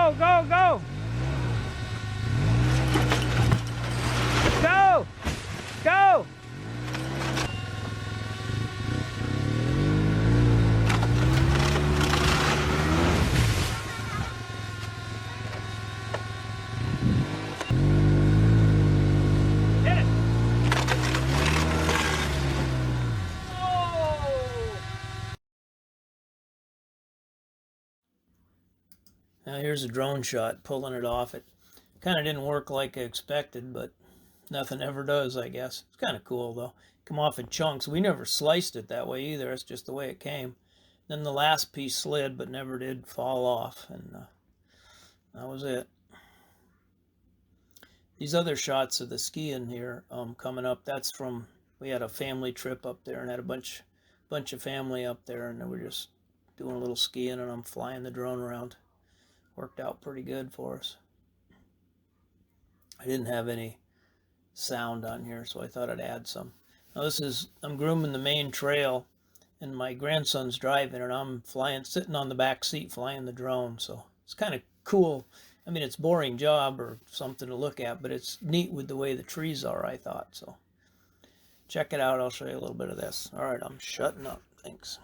Go, go, go! Go! Go! Hit it! Oh! Now here's a drone shot, pulling it off. It kind of didn't work like I expected, but nothing ever does, I guess. It's kind of cool, though. Come off in chunks. We never sliced it that way either. It's just the way it came. Then the last piece slid, but never did fall off, and that was it. These other shots of the skiing here coming up, that's from, we had a family trip up there and had a bunch of family up there, and they were just doing a little skiing, and I'm flying the drone around. Worked out pretty good for us. I didn't have any sound on here, so I thought I'd add some. Now I'm grooming the main trail, and my grandson's driving, and I'm sitting on the back seat flying the drone, so it's kind of cool. I mean, it's a boring job or something to look at, but it's neat with the way the trees are, I thought. So check it out. I'll show you a little bit of this. All right, I'm shutting up. Thanks.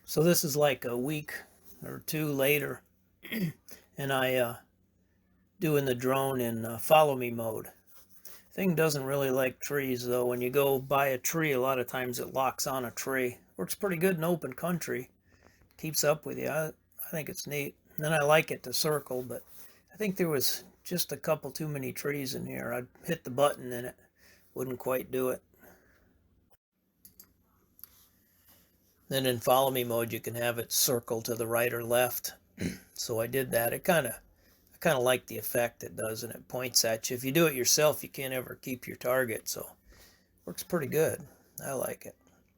So this is like a week or two later, and I doing the drone in follow me mode. Thing doesn't really like trees, though. When you go by a tree, a lot of times it locks on a tree. Works pretty good in open country. Keeps up with you. I think it's neat. And then I like it to circle, but I think there was just a couple too many trees in here. I'd hit the button and it wouldn't quite do it. Then in follow me mode, you can have it circle to the right or left. So I did that. I kind of like the effect it does, and it points at you. If you do it yourself, you can't ever keep your target, so works pretty good. I like it.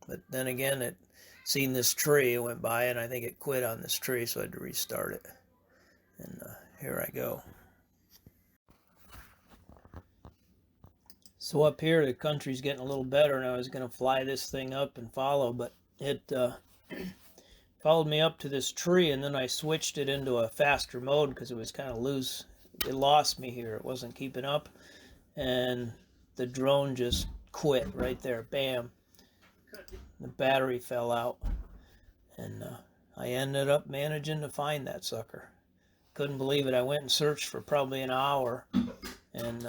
But then again, it seen this tree, it went by, and I think it quit on this tree, so I had to restart it. And here I go. So up here, the country's getting a little better, and I was going to fly this thing up and follow, but it followed me up to this tree, and then I switched it into a faster mode because it was kind of loose. It lost me here. It wasn't keeping up, and the drone just quit right there. Bam. The battery fell out, and I ended up managing to find that sucker. Couldn't believe it. I went and searched for probably an hour, and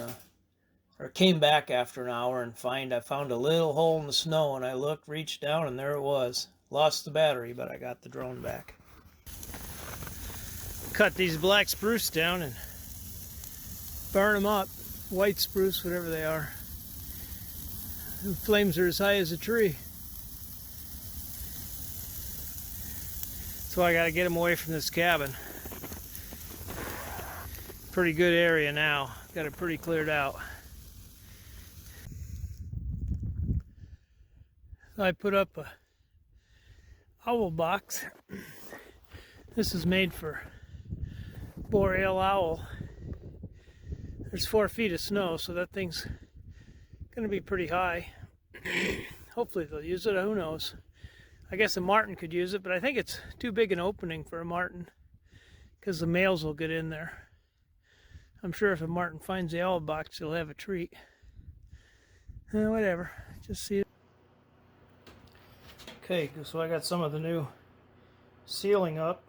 or came back after an hour and I found a little hole in the snow, and I looked, reached down, and there it was. Lost the battery, but I got the drone back. Cut these black spruce down and burn them up. White spruce, whatever they are. The flames are as high as a tree. So I got to get them away from this cabin. Pretty good area now. Got it pretty cleared out. I put up a owl box. This is made for boreal owl. There's 4 feet of snow, so that thing's gonna be pretty high. Hopefully they'll use it, who knows. I guess a martin could use it, but I think it's too big an opening for a martin because the males will get in there. I'm sure if a martin finds the owl box, he'll have a treat. Whatever, just see it. Okay, so I got some of the new ceiling up.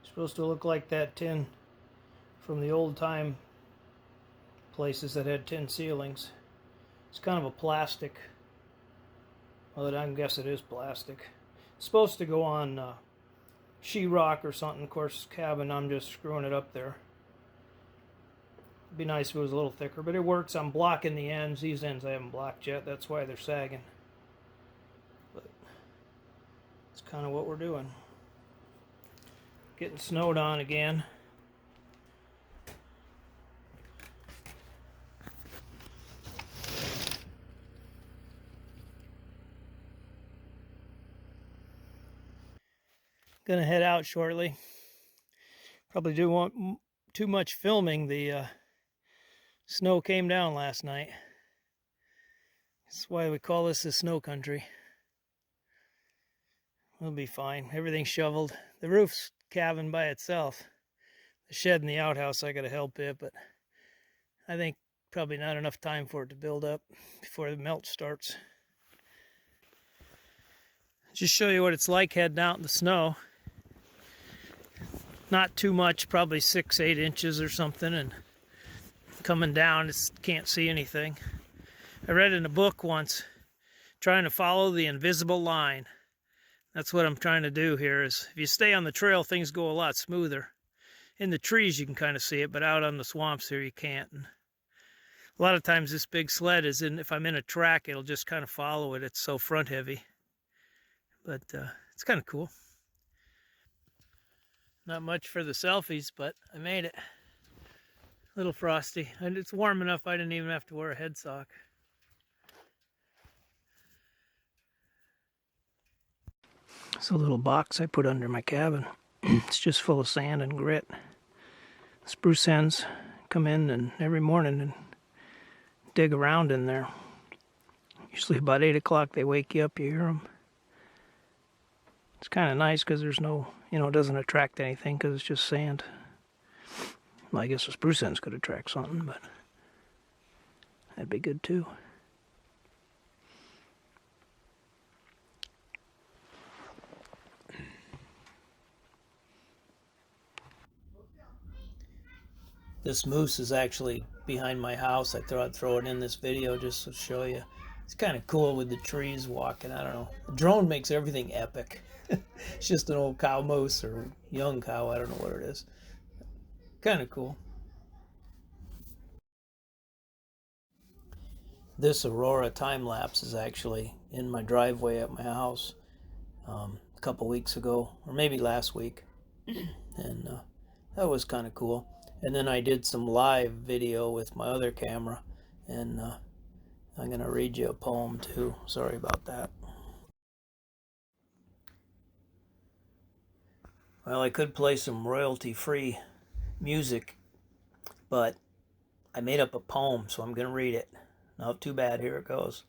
It's supposed to look like that tin from the old time places that had tin ceilings. It's kind of a plastic. Well, I guess it is plastic. It's supposed to go on sheetrock or something. Of course, cabin, I'm just screwing it up there. It'd be nice if it was a little thicker, but it works. I'm blocking the ends. These ends I haven't blocked yet. That's why they're sagging. But it's kind of what we're doing. Getting snowed on again. Gonna head out shortly. Probably do want too much filming. The snow came down last night. That's why we call this the snow country. We'll be fine. Everything's shoveled. The roof's calving by itself. The shed and the outhouse I gotta help it, but I think probably not enough time for it to build up before the melt starts. Just show you what it's like heading out in the snow. Not too much, probably 6-8 inches or something, and coming down, can't see anything. I read in a book once, trying to follow the invisible line. That's what I'm trying to do here. Is if you stay on the trail, things go a lot smoother. In the trees, you can kind of see it, but out on the swamps here, you can't. And a lot of times, this big sled is in. If I'm in a track, it'll just kind of follow it. It's so front heavy, but it's kind of cool. Not much for the selfies, but I made it. A little frosty, and it's warm enough I didn't even have to wear a head sock. It's a little box I put under my cabin. It's just full of sand and grit. Spruce hens come in and every morning and dig around in there. Usually about 8 o'clock they wake you up, you hear them. It's kind of nice because there's no, it doesn't attract anything because it's just sand. Well, I guess the spruce hens could attract something, but that'd be good too. This moose is actually behind my house. I thought I'd throw it in this video just to show you. It's kind of cool with the trees walking. I don't know. The drone makes everything epic. It's just an old cow moose or young cow. I don't know what it is. Kind of cool. This Aurora time lapse is actually in my driveway at my house a couple weeks ago, or maybe last week, and that was kind of cool. And then I did some live video with my other camera, and I'm gonna read you a poem too. Sorry about that. Well, I could play some royalty-free music, but I made up a poem, so I'm gonna read it. Not too bad, here it goes.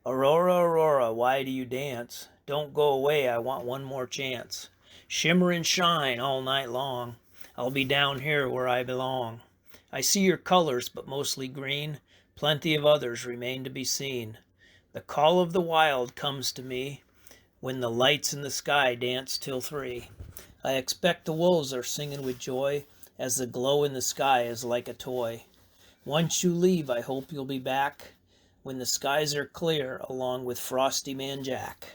Aurora, Aurora, why do you dance? Don't go away, I want one more chance. Shimmer and shine all night long. I'll be down here where I belong. I see your colors, but mostly green. Plenty of others remain to be seen. The call of the wild comes to me when the lights in the sky dance till 3. I expect the wolves are singing with joy as the glow in the sky is like a toy. Once you leave, I hope you'll be back when the skies are clear along with Frosty Man Jack.